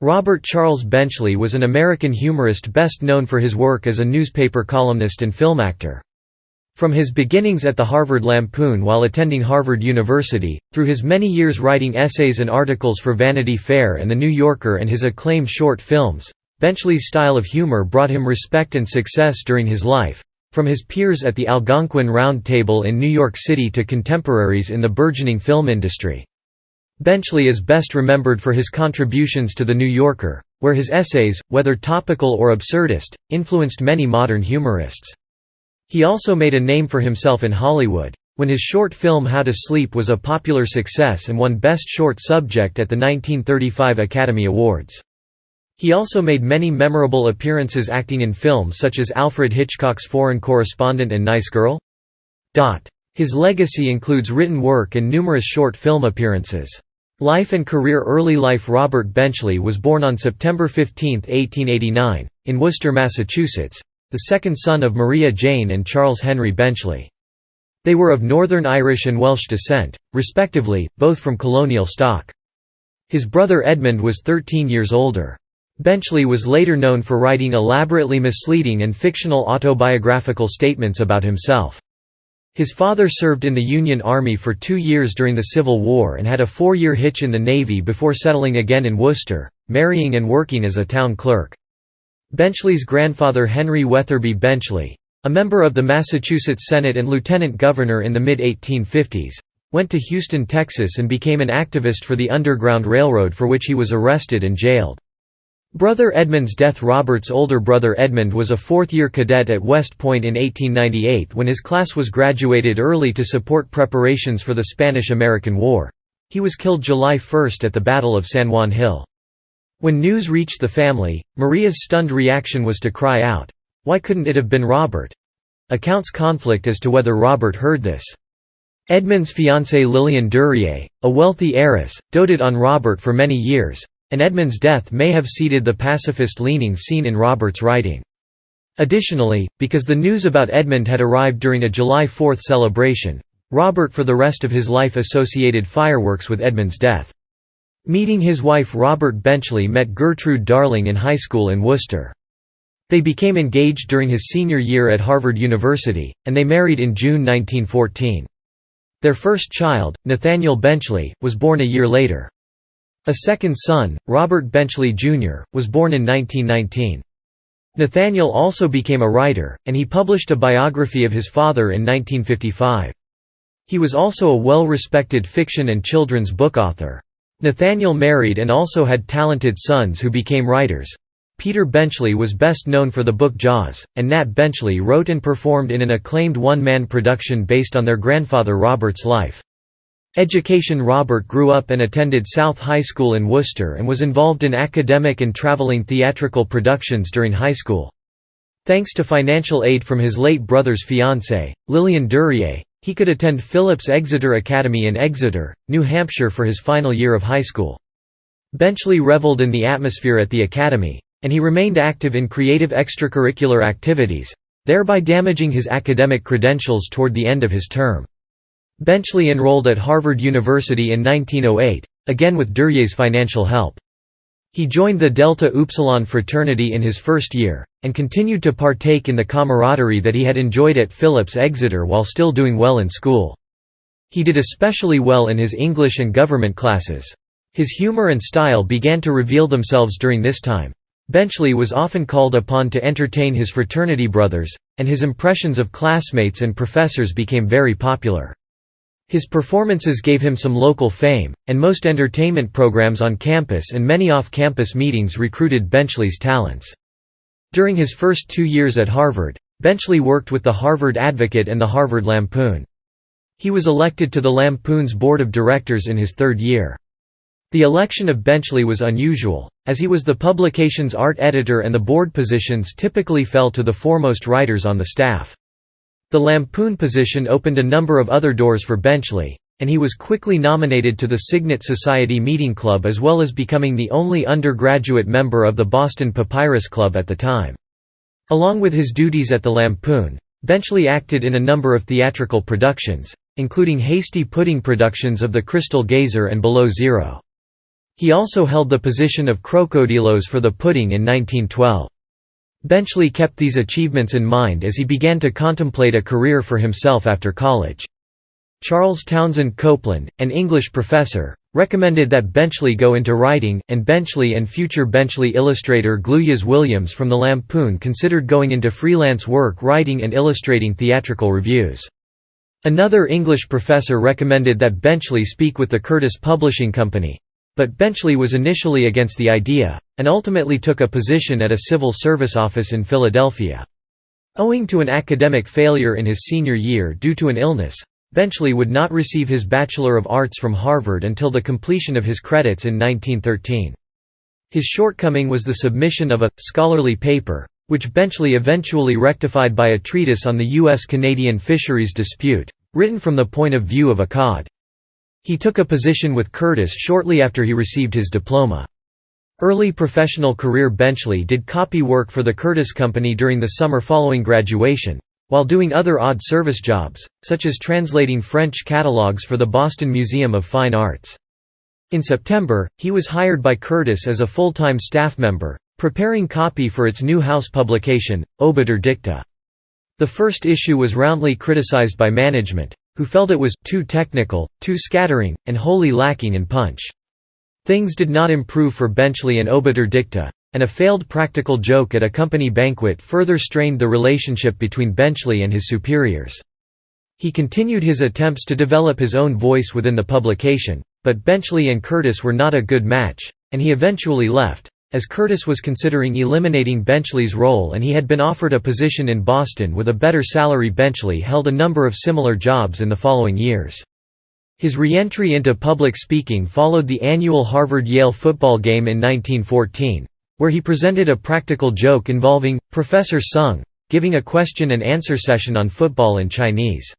Robert Charles Benchley was an American humorist best known for his work as a newspaper columnist and film actor. From his beginnings at the Harvard Lampoon while attending Harvard University, through his many years writing essays and articles for Vanity Fair and The New Yorker and his acclaimed short films, Benchley's style of humor brought him respect and success during his life, from his peers at the Algonquin Round Table in New York City to contemporaries in the burgeoning film industry. Benchley is best remembered for his contributions to The New Yorker, where his essays, whether topical or absurdist, influenced many modern humorists. He also made a name for himself in Hollywood, when his short film How to Sleep was a popular success and won Best Short Subject at the 1935 Academy Awards. He also made many memorable appearances acting in films such as Alfred Hitchcock's Foreign Correspondent and Nice Girl. His legacy includes written work and numerous short film appearances. Life and career. Early life. Robert Benchley was born on September 15, 1889, in Worcester, Massachusetts, the second son of Maria Jane and Charles Henry Benchley. They were of Northern Irish and Welsh descent, respectively, both from colonial stock. His brother Edmund was 13 years older. Benchley was later known for writing elaborately misleading and fictional autobiographical statements about himself. His father served in the Union Army for 2 years during the Civil War and had a 4-year hitch in the Navy before settling again in Worcester, marrying and working as a town clerk. Benchley's grandfather Henry Weatherby Benchley, a member of the Massachusetts Senate and lieutenant governor in the mid-1850s, went to Houston, Texas and became an activist for the Underground Railroad, for which he was arrested and jailed. Brother Edmund's death. Robert's older brother Edmund was a fourth-year cadet at West Point in 1898 when his class was graduated early to support preparations for the Spanish–American War. He was killed July 1 at the Battle of San Juan Hill. When news reached the family, Maria's stunned reaction was to cry out, "Why couldn't it have been Robert?" Accounts conflict as to whether Robert heard this. Edmund's fiancée Lillian Duryea, a wealthy heiress, doted on Robert for many years, and Edmund's death may have seeded the pacifist leanings seen in Robert's writing. Additionally, because the news about Edmund had arrived during a July 4 celebration, Robert for the rest of his life associated fireworks with Edmund's death. Meeting his wife. Robert Benchley met Gertrude Darling in high school in Worcester. They became engaged during his senior year at Harvard University, and they married in June 1914. Their first child, Nathaniel Benchley, was born a year later. A second son, Robert Benchley Jr., was born in 1919. Nathaniel also became a writer, and he published a biography of his father in 1955. He was also a well-respected fiction and children's book author. Nathaniel married and also had talented sons who became writers. Peter Benchley was best known for the book Jaws, and Nat Benchley wrote and performed in an acclaimed one-man production based on their grandfather Robert's life. Education. Robert grew up and attended South High School in Worcester and was involved in academic and traveling theatrical productions during high school. Thanks to financial aid from his late brother's fiancée, Lillian Duryea, he could attend Phillips Exeter Academy in Exeter, New Hampshire for his final year of high school. Benchley reveled in the atmosphere at the academy, and he remained active in creative extracurricular activities, thereby damaging his academic credentials toward the end of his term. Benchley enrolled at Harvard University in 1908, again with Duryea's financial help. He joined the Delta Upsilon fraternity in his first year, and continued to partake in the camaraderie that he had enjoyed at Phillips Exeter while still doing well in school. He did especially well in his English and government classes. His humor and style began to reveal themselves during this time. Benchley was often called upon to entertain his fraternity brothers, and his impressions of classmates and professors became very popular. His performances gave him some local fame, and most entertainment programs on campus and many off-campus meetings recruited Benchley's talents. During his first 2 years at Harvard, Benchley worked with the Harvard Advocate and the Harvard Lampoon. He was elected to the Lampoon's board of directors in his third year. The election of Benchley was unusual, as he was the publication's art editor and the board positions typically fell to the foremost writers on the staff. The Lampoon position opened a number of other doors for Benchley, and he was quickly nominated to the Signet Society Meeting Club as well as becoming the only undergraduate member of the Boston Papyrus Club at the time. Along with his duties at the Lampoon, Benchley acted in a number of theatrical productions, including hasty pudding productions of The Crystal Gazer and Below Zero. He also held the position of Crocodilos for the Pudding in 1912. Benchley kept these achievements in mind as he began to contemplate a career for himself after college. Charles Townsend Copeland, an English professor, recommended that Benchley go into writing, and Benchley and future Benchley illustrator Gluyas Williams from the Lampoon considered going into freelance work writing and illustrating theatrical reviews. Another English professor recommended that Benchley speak with the Curtis Publishing Company. But Benchley was initially against the idea, and ultimately took a position at a civil service office in Philadelphia. Owing to an academic failure in his senior year due to an illness, Benchley would not receive his Bachelor of Arts from Harvard until the completion of his credits in 1913. His shortcoming was the submission of a «scholarly paper», which Benchley eventually rectified by a treatise on the U.S.-Canadian fisheries dispute, written from the point of view of a cod. He took a position with Curtis shortly after he received his diploma. Early professional career Benchley did copy work for the Curtis Company during the summer following graduation, while doing other odd service jobs, such as translating French catalogues for the Boston Museum of Fine Arts. In September, he was hired by Curtis as a full-time staff member, preparing copy for its new house publication, Obiter Dicta. The first issue was roundly criticized by management, who felt it was too technical, too scattering, and wholly lacking in punch. Things did not improve for Benchley and Obiter Dicta, and a failed practical joke at a company banquet further strained the relationship between Benchley and his superiors. He continued his attempts to develop his own voice within the publication, but Benchley and Curtis were not a good match, and he eventually left, as Curtis was considering eliminating Benchley's role and he had been offered a position in Boston with a better salary. Benchley held a number of similar jobs in the following years. His re-entry into public speaking followed the annual Harvard-Yale football game in 1914, where he presented a practical joke involving Professor Sung giving a question-and-answer session on football in Chinese.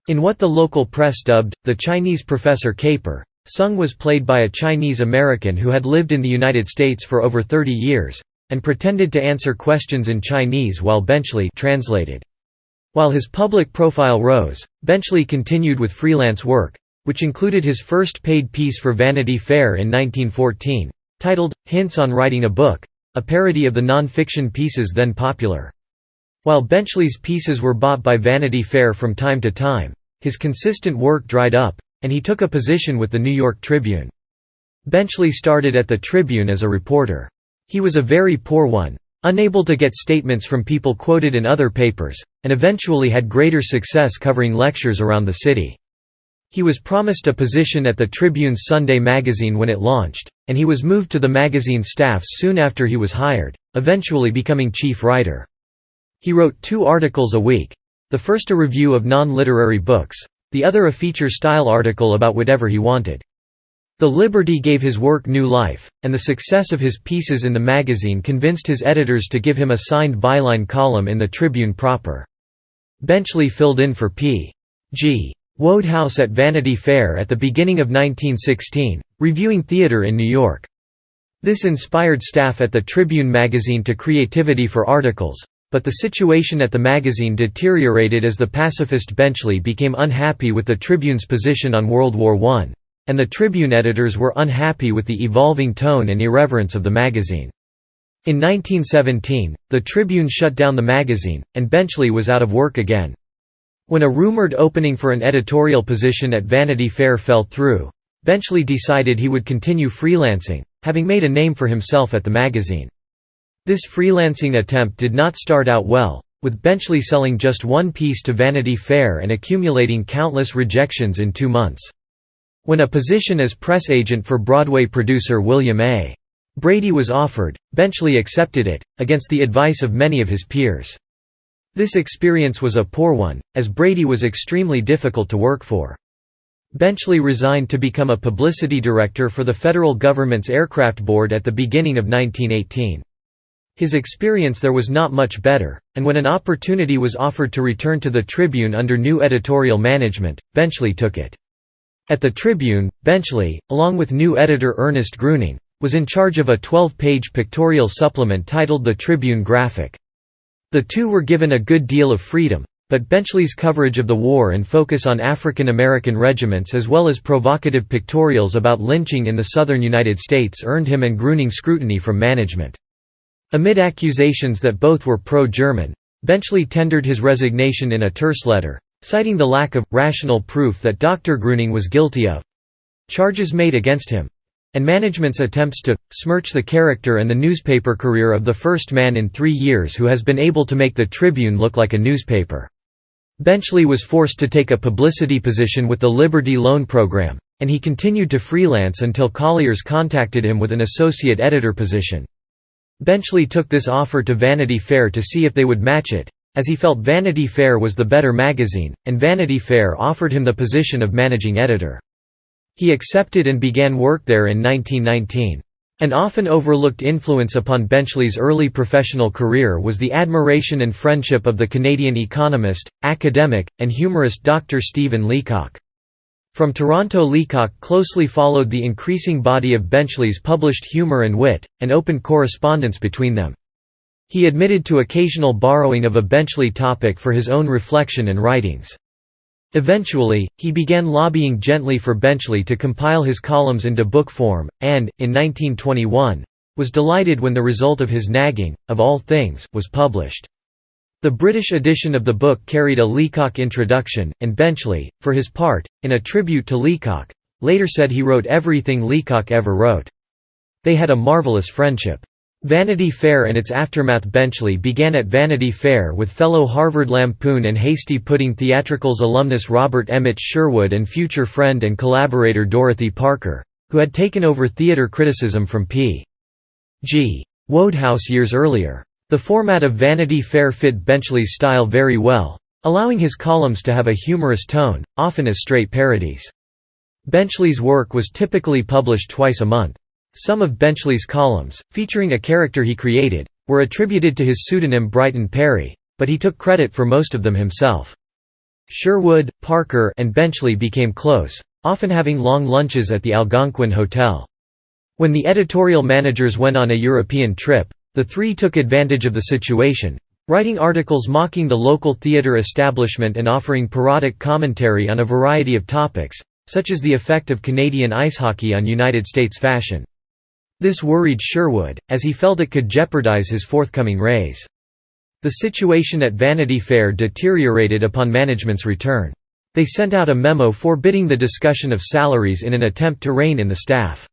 In what the local press dubbed, the Chinese Professor Caper, Sung was played by a Chinese American who had lived in the United States for over 30 years, and pretended to answer questions in Chinese while Benchley translated. While his public profile rose, Benchley continued with freelance work, which included his first paid piece for Vanity Fair in 1914, titled, Hints on Writing a Book, a parody of the non-fiction pieces then popular. While Benchley's pieces were bought by Vanity Fair from time to time, his consistent work dried up, and he took a position with the New York Tribune. Benchley started at the Tribune as a reporter. He was a very poor one, unable to get statements from people quoted in other papers, and eventually had greater success covering lectures around the city. He was promised a position at the Tribune's Sunday magazine when it launched, and he was moved to the magazine staff soon after he was hired, eventually becoming chief writer. He wrote 2 articles a week, the first a review of non-literary books, the other a feature-style article about whatever he wanted. The liberty gave his work new life, and the success of his pieces in the magazine convinced his editors to give him a signed byline column in the Tribune proper. Benchley filled in for P.G. Wodehouse at Vanity Fair at the beginning of 1916, reviewing theater in New York. This inspired staff at the Tribune magazine to creativity for articles, but the situation at the magazine deteriorated as the pacifist Benchley became unhappy with the Tribune's position on World War I, and the Tribune editors were unhappy with the evolving tone and irreverence of the magazine. In 1917, the Tribune shut down the magazine, and Benchley was out of work again. When a rumored opening for an editorial position at Vanity Fair fell through, Benchley decided he would continue freelancing, having made a name for himself at the magazine. This freelancing attempt did not start out well, with Benchley selling just 1 piece to Vanity Fair and accumulating countless rejections in 2 months. When a position as press agent for Broadway producer William A. Brady was offered, Benchley accepted it, against the advice of many of his peers. This experience was a poor one, as Brady was extremely difficult to work for. Benchley resigned to become a publicity director for the federal government's aircraft board at the beginning of 1918. His experience there was not much better, and when an opportunity was offered to return to the Tribune under new editorial management, Benchley took it. At the Tribune, Benchley, along with new editor Ernest Gruning, was in charge of a 12-page pictorial supplement titled The Tribune Graphic. The two were given a good deal of freedom, but Benchley's coverage of the war and focus on African American regiments as well as provocative pictorials about lynching in the southern United States earned him and Groening scrutiny from management. Amid accusations that both were pro-German, Benchley tendered his resignation in a terse letter, citing the lack of rational proof that Dr. Groening was guilty of charges made against him, and management's attempts to smirch the character and the newspaper career of the first man in 3 years who has been able to make the Tribune look like a newspaper. Benchley was forced to take a publicity position with the Liberty Loan Program, and he continued to freelance until Collier's contacted him with an associate editor position. Benchley took this offer to Vanity Fair to see if they would match it, as he felt Vanity Fair was the better magazine, and Vanity Fair offered him the position of managing editor. He accepted and began work there in 1919. An often overlooked influence upon Benchley's early professional career was the admiration and friendship of the Canadian economist, academic, and humorist Dr. Stephen Leacock. From Toronto, Leacock closely followed the increasing body of Benchley's published humor and wit, and opened correspondence between them. He admitted to occasional borrowing of a Benchley topic for his own reflection and writings. Eventually, he began lobbying gently for Benchley to compile his columns into book form, and, in 1921, was delighted when the result of his nagging, of all things, was published. The British edition of the book carried a Leacock introduction, and Benchley, for his part, in a tribute to Leacock, later said he wrote everything Leacock ever wrote. They had a marvelous friendship. Vanity Fair and its aftermath. Benchley began at Vanity Fair with fellow Harvard Lampoon and Hasty Pudding Theatricals alumnus Robert Emmett Sherwood and future friend and collaborator Dorothy Parker, who had taken over theater criticism from P.G. Wodehouse years earlier. The format of Vanity Fair fit Benchley's style very well, allowing his columns to have a humorous tone, often as straight parodies. Benchley's work was typically published twice a month. Some of Benchley's columns, featuring a character he created, were attributed to his pseudonym Brighton Perry, but he took credit for most of them himself. Sherwood, Parker, and Benchley became close, often having long lunches at the Algonquin Hotel. When the editorial managers went on a European trip, the three took advantage of the situation, writing articles mocking the local theater establishment and offering parodic commentary on a variety of topics, such as the effect of Canadian ice hockey on United States fashion. This worried Sherwood, as he felt it could jeopardize his forthcoming raise. The situation at Vanity Fair deteriorated upon management's return. They sent out a memo forbidding the discussion of salaries in an attempt to rein in the staff.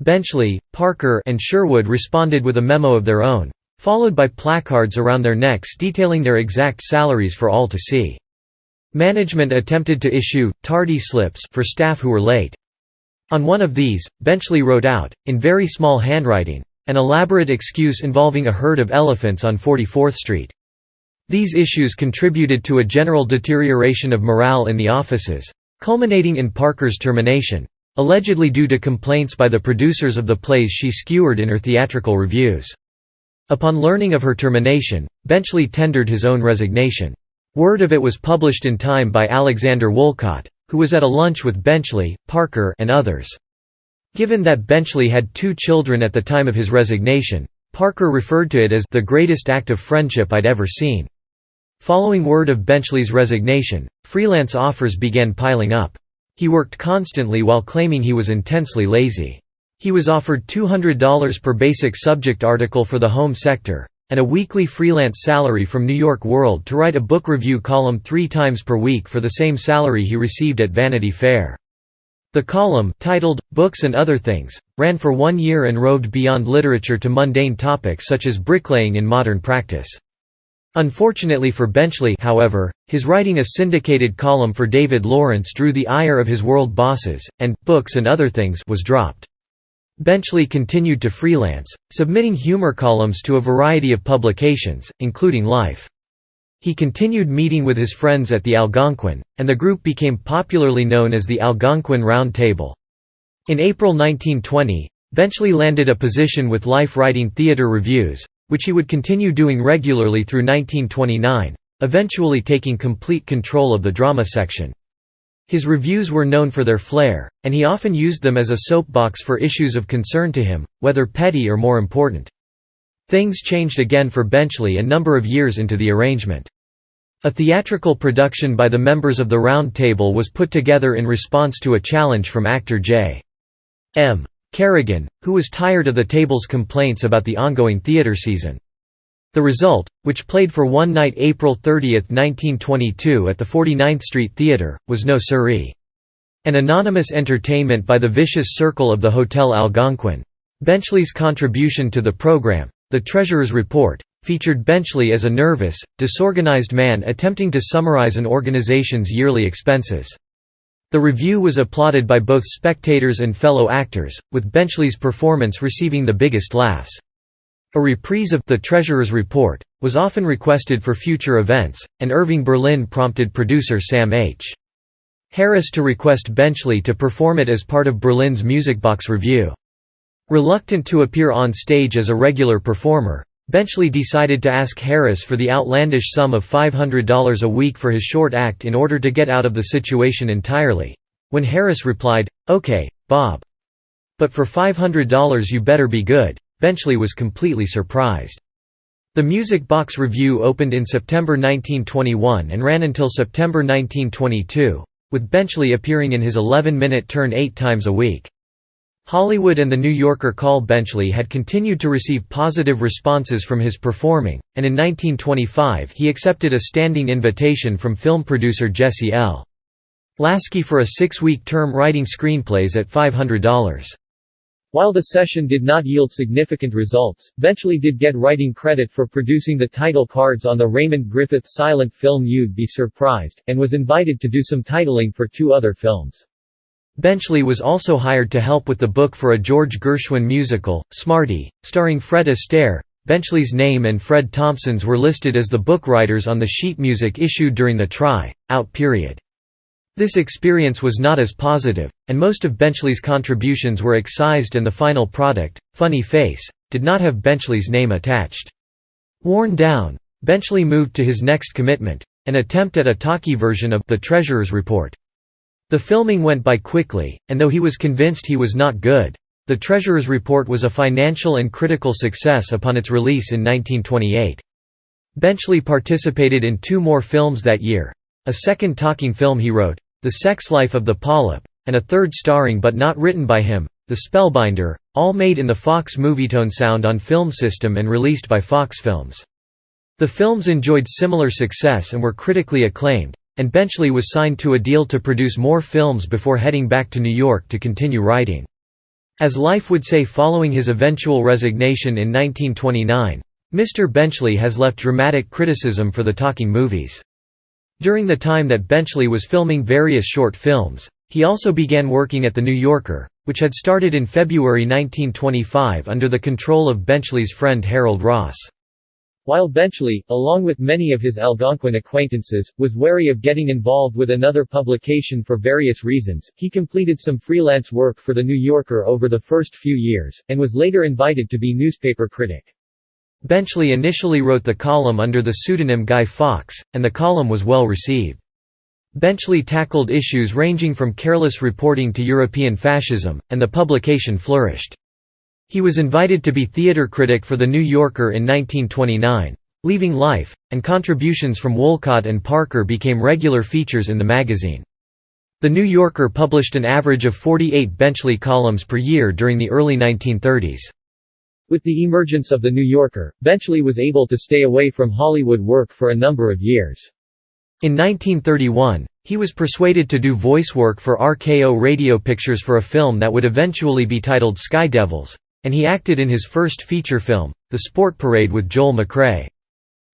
Benchley, Parker, and Sherwood responded with a memo of their own, followed by placards around their necks detailing their exact salaries for all to see. Management attempted to issue tardy slips for staff who were late. On one of these, Benchley wrote out, in very small handwriting, an elaborate excuse involving a herd of elephants on 44th Street. These issues contributed to a general deterioration of morale in the offices, culminating in Parker's termination, allegedly due to complaints by the producers of the plays she skewered in her theatrical reviews. Upon learning of her termination, Benchley tendered his own resignation. Word of it was published in Time by Alexander Woolcott, who was at a lunch with Benchley, Parker, and others. Given that Benchley had 2 children at the time of his resignation, Parker referred to it as the greatest act of friendship I'd ever seen. Following word of Benchley's resignation, freelance offers began piling up. He worked constantly while claiming he was intensely lazy. He was offered $200 per basic subject article for the home sector, and a weekly freelance salary from New York World to write a book review column 3 times per week for the same salary he received at Vanity Fair. The column, titled, Books and Other Things, ran for 1 year and roved beyond literature to mundane topics such as bricklaying in modern practice. Unfortunately for Benchley, however, his writing a syndicated column for David Lawrence drew the ire of his world bosses, and Books and Other Things was dropped. Benchley continued to freelance, submitting humor columns to a variety of publications, including Life. He continued meeting with his friends at the Algonquin, and the group became popularly known as the Algonquin Round Table. In April 1920, Benchley landed a position with Life writing theater reviews, which he would continue doing regularly through 1929, eventually taking complete control of the drama section. His reviews were known for their flair, and he often used them as a soapbox for issues of concern to him, whether petty or more important. Things changed again for Benchley a number of years into the arrangement. A theatrical production by the members of the Round Table was put together in response to a challenge from actor J. M. Kerrigan, who was tired of the table's complaints about the ongoing theater season. The result, which played for one night April 30, 1922 at the 49th Street Theatre, was No Siree. An anonymous entertainment by the vicious circle of the Hotel Algonquin. Benchley's contribution to the program, The Treasurer's Report, featured Benchley as a nervous, disorganized man attempting to summarize an organization's yearly expenses. The review was applauded by both spectators and fellow actors, with Benchley's performance receiving the biggest laughs. A reprise of The Treasurer's Report was often requested for future events, and Irving Berlin prompted producer Sam H. Harris to request Benchley to perform it as part of Berlin's Music Box Revue. Reluctant to appear on stage as a regular performer, Benchley decided to ask Harris for the outlandish sum of $500 a week for his short act in order to get out of the situation entirely. When Harris replied, "Okay, Bob. But for $500 you better be good," Benchley was completely surprised. The Music Box Revue opened in September 1921 and ran until September 1922, with Benchley appearing in his 11-minute turn 8 times a week. Hollywood and The New Yorker call Benchley had continued to receive positive responses from his performing, and in 1925 he accepted a standing invitation from film producer Jesse L. Lasky for a 6-week term writing screenplays at $500. While the session did not yield significant results, Benchley did get writing credit for producing the title cards on the Raymond Griffith silent film You'd Be Surprised, and was invited to do some titling for 2 other films. Benchley was also hired to help with the book for a George Gershwin musical, Smarty, starring Fred Astaire. Benchley's name and Fred Thompson's were listed as the book writers on the sheet music issued during the try-out period. This experience was not as positive, and most of Benchley's contributions were excised and the final product, Funny Face, did not have Benchley's name attached. Worn down, Benchley moved to his next commitment, an attempt at a talkie version of The Treasurer's Report. The filming went by quickly, and though he was convinced he was not good, The Treasurer's Report was a financial and critical success upon its release in 1928. Benchley participated in 2 more films that year, a second talking film he wrote, The Sex Life of the Polyp, and a third starring but not written by him, The Spellbinder, all made in the Fox Movietone sound on film system and released by Fox Films. The films enjoyed similar success and were critically acclaimed, and Benchley was signed to a deal to produce more films before heading back to New York to continue writing. As Life would say following his eventual resignation in 1929, Mr. Benchley has left dramatic criticism for the talking movies. During the time that Benchley was filming various short films, he also began working at The New Yorker, which had started in February 1925 under the control of Benchley's friend Harold Ross. While Benchley, along with many of his Algonquin acquaintances, was wary of getting involved with another publication for various reasons, he completed some freelance work for The New Yorker over the first few years, and was later invited to be newspaper critic. Benchley initially wrote the column under the pseudonym Guy Fawkes, and the column was well received. Benchley tackled issues ranging from careless reporting to European fascism, and the publication flourished. He was invited to be theater critic for The New Yorker in 1929. Leaving Life, and contributions from Wolcott and Parker became regular features in the magazine. The New Yorker published an average of 48 Benchley columns per year during the early 1930s. With the emergence of The New Yorker, Benchley was able to stay away from Hollywood work for a number of years. In 1931, he was persuaded to do voice work for RKO Radio Pictures for a film that would eventually be titled Sky Devils, and he acted in his first feature film, The Sport Parade with Joel McCrea.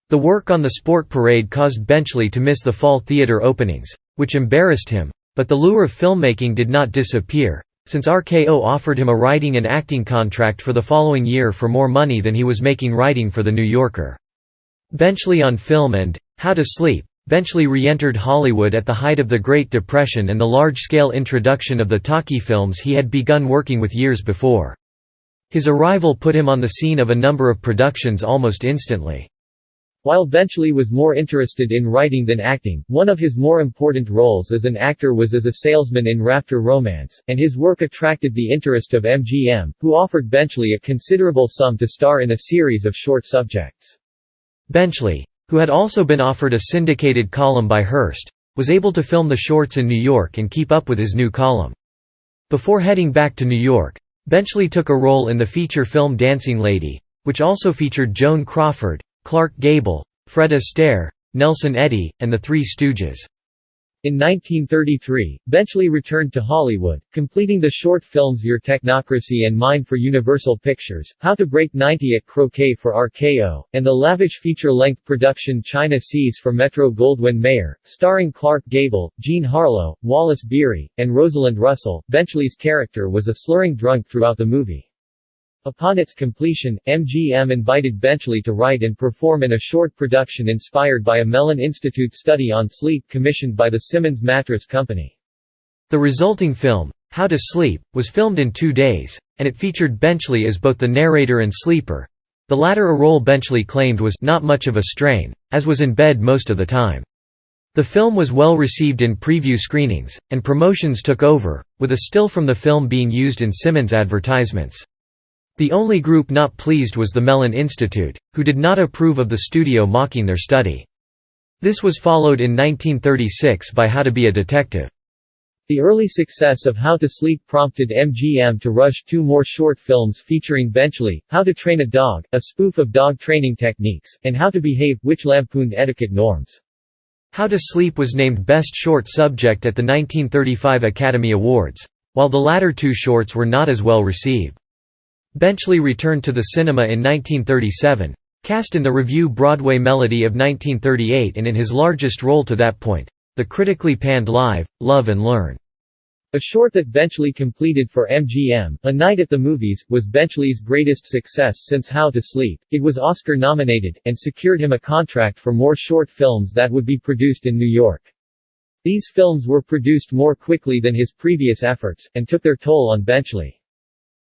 The work on The Sport Parade caused Benchley to miss the fall theater openings, which embarrassed him, but the lure of filmmaking did not disappear, since RKO offered him a writing and acting contract for the following year for more money than he was making writing for The New Yorker. Benchley on Film and How to Sleep. Benchley re-entered Hollywood at the height of the Great Depression and the large-scale introduction of the talkie films he had begun working with years before. His arrival put him on the scene of a number of productions almost instantly. While Benchley was more interested in writing than acting, one of his more important roles as an actor was as a salesman in Rafter Romance, and his work attracted the interest of MGM, who offered Benchley a considerable sum to star in a series of short subjects. Benchley, who had also been offered a syndicated column by Hearst, was able to film the shorts in New York and keep up with his new column. Before heading back to New York, Benchley took a role in the feature film Dancing Lady, which also featured Joan Crawford, Clark Gable, Fred Astaire, Nelson Eddy, and the Three Stooges. In 1933, Benchley returned to Hollywood, completing the short films Your Technocracy and Mine for Universal Pictures, How to Break 90 at Croquet for RKO, and the lavish feature-length production China Seas for Metro-Goldwyn-Mayer, starring Clark Gable, Jean Harlow, Wallace Beery, and Rosalind Russell. Benchley's character was a slurring drunk throughout the movie. Upon its completion, MGM invited Benchley to write and perform in a short production inspired by a Mellon Institute study on sleep commissioned by the Simmons Mattress Company. The resulting film, How to Sleep, was filmed in 2 days, and it featured Benchley as both the narrator and sleeper, the latter a role Benchley claimed was not much of a strain, as was in bed most of the time. The film was well received in preview screenings, and promotions took over, with a still from the film being used in Simmons advertisements. The only group not pleased was the Mellon Institute, who did not approve of the studio mocking their study. This was followed in 1936 by How to Be a Detective. The early success of How to Sleep prompted MGM to rush 2 more short films featuring Benchley, How to Train a Dog, a spoof of dog training techniques, and How to Behave, which lampooned etiquette norms. How to Sleep was named Best Short Subject at the 1935 Academy Awards, while the latter 2 shorts were not as well received. Benchley returned to the cinema in 1937, cast in the revue Broadway Melody of 1938 and in his largest role to that point, the critically panned Live, Love and Learn. A short that Benchley completed for MGM, A Night at the Movies, was Benchley's greatest success since How to Sleep. It was Oscar-nominated, and secured him a contract for more short films that would be produced in New York. These films were produced more quickly than his previous efforts, and took their toll on Benchley.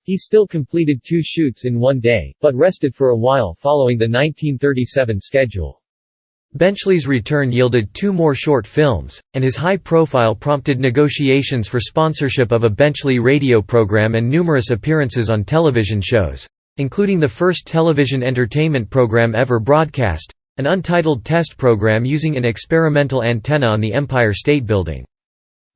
He still completed 2 shoots in 1 day, but rested for a while following the 1937 schedule. Benchley's return yielded 2 more short films, and his high profile prompted negotiations for sponsorship of a Benchley radio program and numerous appearances on television shows, including the first television entertainment program ever broadcast, an untitled test program using an experimental antenna on the Empire State Building.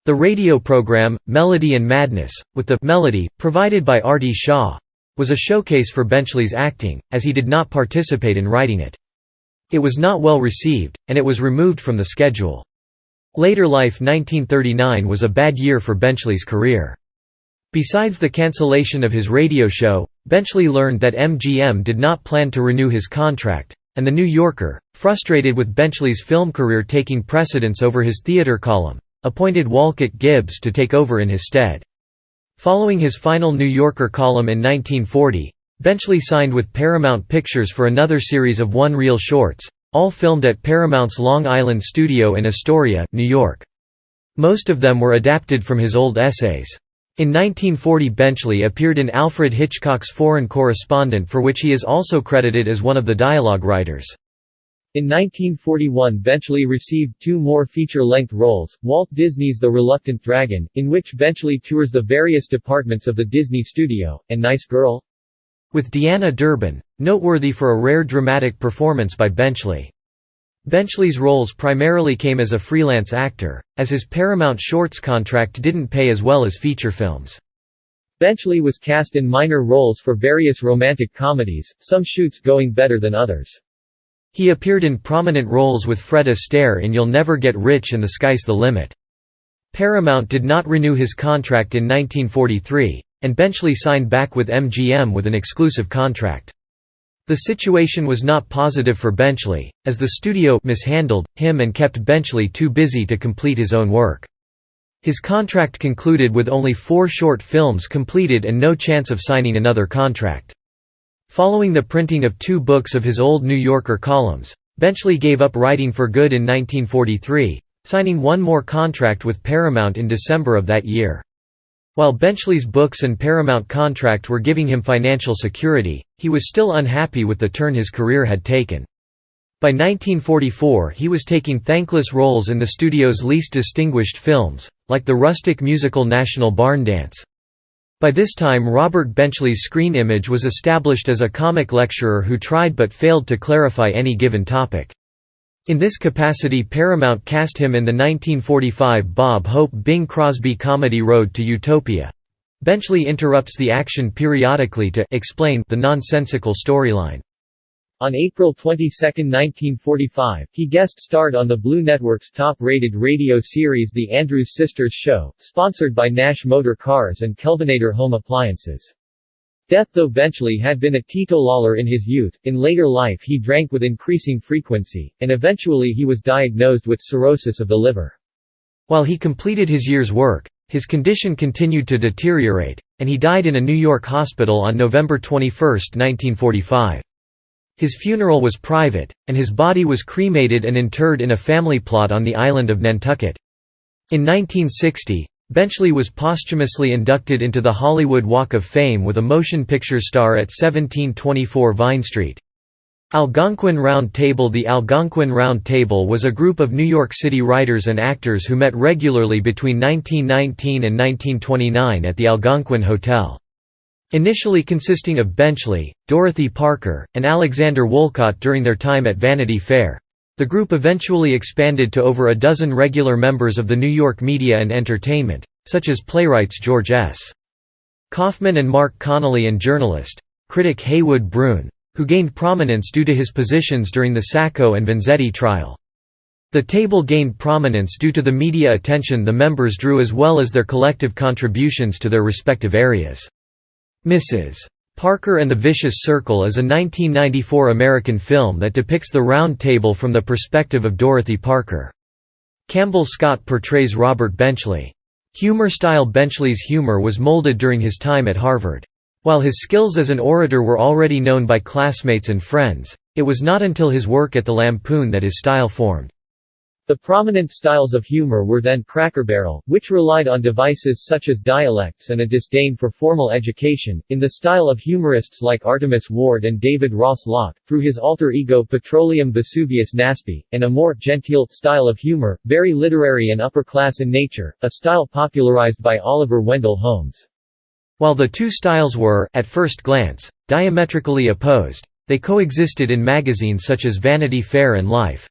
The radio program, Melody and Madness, with the melody, provided by R.D. Shaw, was a showcase for Benchley's acting, as he did not participate in writing it. It was not well received, and it was removed from the schedule. Later life 1939 was a bad year for Benchley's career. Besides the cancellation of his radio show, Benchley learned that MGM did not plan to renew his contract, and The New Yorker, frustrated with Benchley's film career taking precedence over his theater column, appointed Wolcott Gibbs to take over in his stead. Following his final New Yorker column in 1940, Benchley signed with Paramount Pictures for another series of one-reel shorts, all filmed at Paramount's Long Island studio in Astoria, New York. Most of them were adapted from his old essays. In 1940 Benchley appeared in Alfred Hitchcock's Foreign Correspondent, for which he is also credited as one of the dialogue writers. In 1941 Benchley received 2 more feature-length roles, Walt Disney's The Reluctant Dragon, in which Benchley tours the various departments of the Disney studio, and Nice Girl? With Deanna Durbin, noteworthy for a rare dramatic performance by Benchley. Benchley's roles primarily came as a freelance actor, as his Paramount Shorts contract didn't pay as well as feature films. Benchley was cast in minor roles for various romantic comedies, some shoots going better than others. He appeared in prominent roles with Fred Astaire in You'll Never Get Rich and The Sky's the Limit. Paramount did not renew his contract in 1943, and Benchley signed back with MGM with an exclusive contract. The situation was not positive for Benchley, as the studio mishandled him and kept Benchley too busy to complete his own work. His contract concluded with only 4 short films completed and no chance of signing another contract. Following the printing of 2 books of his old New Yorker columns, Benchley gave up writing for good in 1943, signing 1 more contract with Paramount in December of that year. While Benchley's books and Paramount contract were giving him financial security, he was still unhappy with the turn his career had taken. By 1944 he was taking thankless roles in the studio's least distinguished films, like the rustic musical National Barn Dance. By this time Robert Benchley's screen image was established as a comic lecturer who tried but failed to clarify any given topic. In this capacity, Paramount cast him in the 1945 Bob Hope Bing Crosby comedy Road to Utopia. Benchley interrupts the action periodically to explain the nonsensical storyline. On April 22, 1945, he guest-starred on the Blue Network's top-rated radio series The Andrews Sisters Show, sponsored by Nash Motor Cars and Kelvinator Home Appliances. Death. Though Benchley had been a teetotaler in his youth, in later life he drank with increasing frequency, and eventually he was diagnosed with cirrhosis of the liver. While he completed his year's work, his condition continued to deteriorate, and he died in a New York hospital on November 21, 1945. His funeral was private, and his body was cremated and interred in a family plot on the island of Nantucket. In 1960, Benchley was posthumously inducted into the Hollywood Walk of Fame with a motion picture star at 1724 Vine Street. Algonquin Round Table. The Algonquin Round Table was a group of New York City writers and actors who met regularly between 1919 and 1929 at the Algonquin Hotel. Initially consisting of Benchley, Dorothy Parker, and Alexander Woollcott during their time at Vanity Fair, the group eventually expanded to over a dozen regular members of the New York media and entertainment, such as playwrights George S. Kaufman and Mark Connolly and journalist, critic Haywood Broun, who gained prominence due to his positions during the Sacco and Vanzetti trial. The table gained prominence due to the media attention the members drew as well as their collective contributions to their respective areas. Mrs. Parker and the Vicious Circle is a 1994 American film that depicts the Round Table from the perspective of Dorothy Parker. Campbell Scott portrays Robert Benchley. Humor style. Benchley's humor was molded during his time at Harvard. While his skills as an orator were already known by classmates and friends, it was not until his work at the Lampoon that his style formed. The prominent styles of humor were then Cracker Barrel, which relied on devices such as dialects and a disdain for formal education, in the style of humorists like Artemus Ward and David Ross Locke, through his alter ego Petroleum Vesuvius Nasby, and a more genteel style of humor, very literary and upper-class in nature, a style popularized by Oliver Wendell Holmes. While the two styles were, at first glance, diametrically opposed, they coexisted in magazines such as Vanity Fair and Life.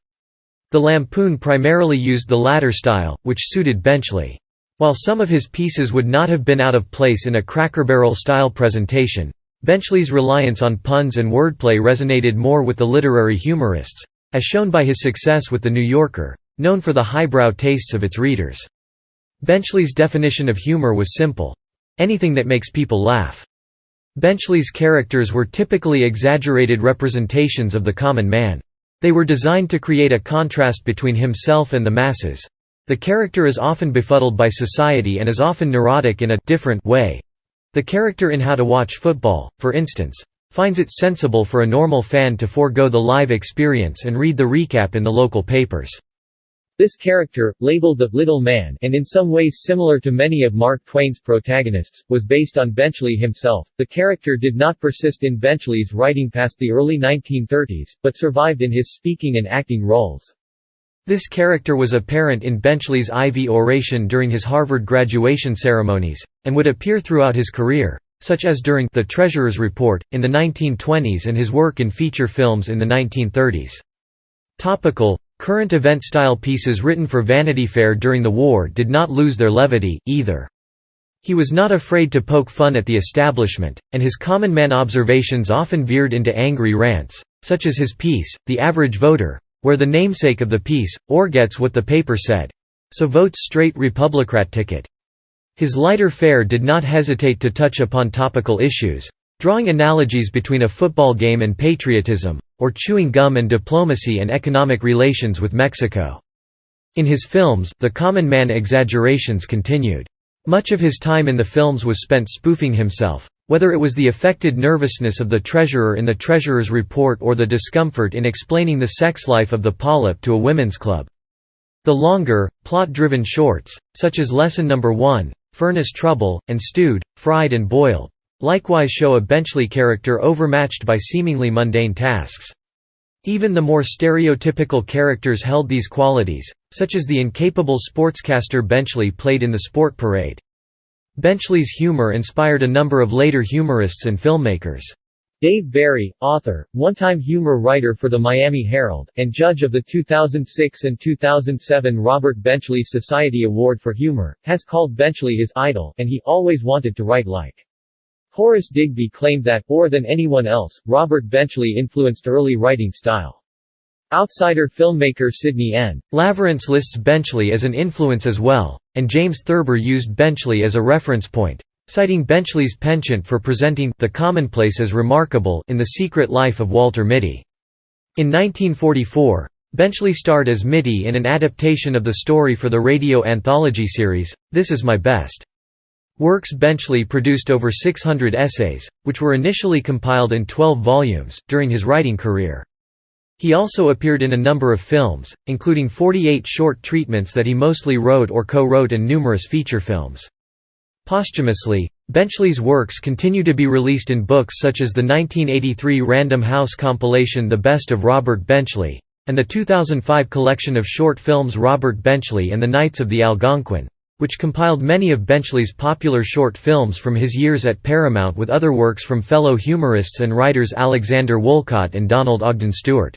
The Lampoon primarily used the latter style, which suited Benchley. While some of his pieces would not have been out of place in a Cracker Barrel-style presentation, Benchley's reliance on puns and wordplay resonated more with the literary humorists, as shown by his success with The New Yorker, known for the highbrow tastes of its readers. Benchley's definition of humor was simple: anything that makes people laugh. Benchley's characters were typically exaggerated representations of the common man. They were designed to create a contrast between himself and the masses. The character is often befuddled by society and is often neurotic in a different way. The character in How to Watch Football, for instance, finds it sensible for a normal fan to forego the live experience and read the recap in the local papers. This character, labeled the Little Man and in some ways similar to many of Mark Twain's protagonists, was based on Benchley himself. The character did not persist in Benchley's writing past the early 1930s, but survived in his speaking and acting roles. This character was apparent in Benchley's Ivy oration during his Harvard graduation ceremonies, and would appear throughout his career, such as during The Treasurer's Report, in the 1920s and his work in feature films in the 1930s. Topical, current event-style pieces written for Vanity Fair during the war did not lose their levity, either. He was not afraid to poke fun at the establishment, and his common man observations often veered into angry rants, such as his piece, The Average Voter, where the namesake of the piece, or gets what the paper said, so votes straight Republican ticket. His lighter fare did not hesitate to touch upon topical issues, drawing analogies between a football game and patriotism, or chewing gum and diplomacy and economic relations with Mexico. In his films, the common man exaggerations continued. Much of his time in the films was spent spoofing himself, whether it was the affected nervousness of the treasurer in The Treasurer's Report or the discomfort in explaining the sex life of the polyp to a women's club. The longer, plot-driven shorts, such as Lesson No. 1, Furnace Trouble, and Stewed, Fried and Boiled, likewise show a Benchley character overmatched by seemingly mundane tasks. Even the more stereotypical characters held these qualities, such as the incapable sportscaster Benchley played in The Sport Parade. Benchley's humor inspired a number of later humorists and filmmakers. Dave Barry, author, one-time humor writer for the Miami Herald, and judge of the 2006 and 2007 Robert Benchley Society Award for Humor, has called Benchley his idol, and he always wanted to write like. Horace Digby claimed that, more than anyone else, Robert Benchley influenced early writing style. Outsider filmmaker Sidney N. Lavrance lists Benchley as an influence as well, and James Thurber used Benchley as a reference point, citing Benchley's penchant for presenting the commonplace as remarkable in The Secret Life of Walter Mitty. In 1944, Benchley starred as Mitty in an adaptation of the story for the radio anthology series, This Is My Best. Works Benchley produced over 600 essays, which were initially compiled in 12 volumes, during his writing career. He also appeared in a number of films, including 48 short treatments that he mostly wrote or co-wrote and numerous feature films. Posthumously, Benchley's works continue to be released in books such as the 1983 Random House compilation The Best of Robert Benchley, and the 2005 collection of short films Robert Benchley and the Knights of the Algonquin, which compiled many of Benchley's popular short films from his years at Paramount with other works from fellow humorists and writers Alexander Woollcott and Donald Ogden Stewart.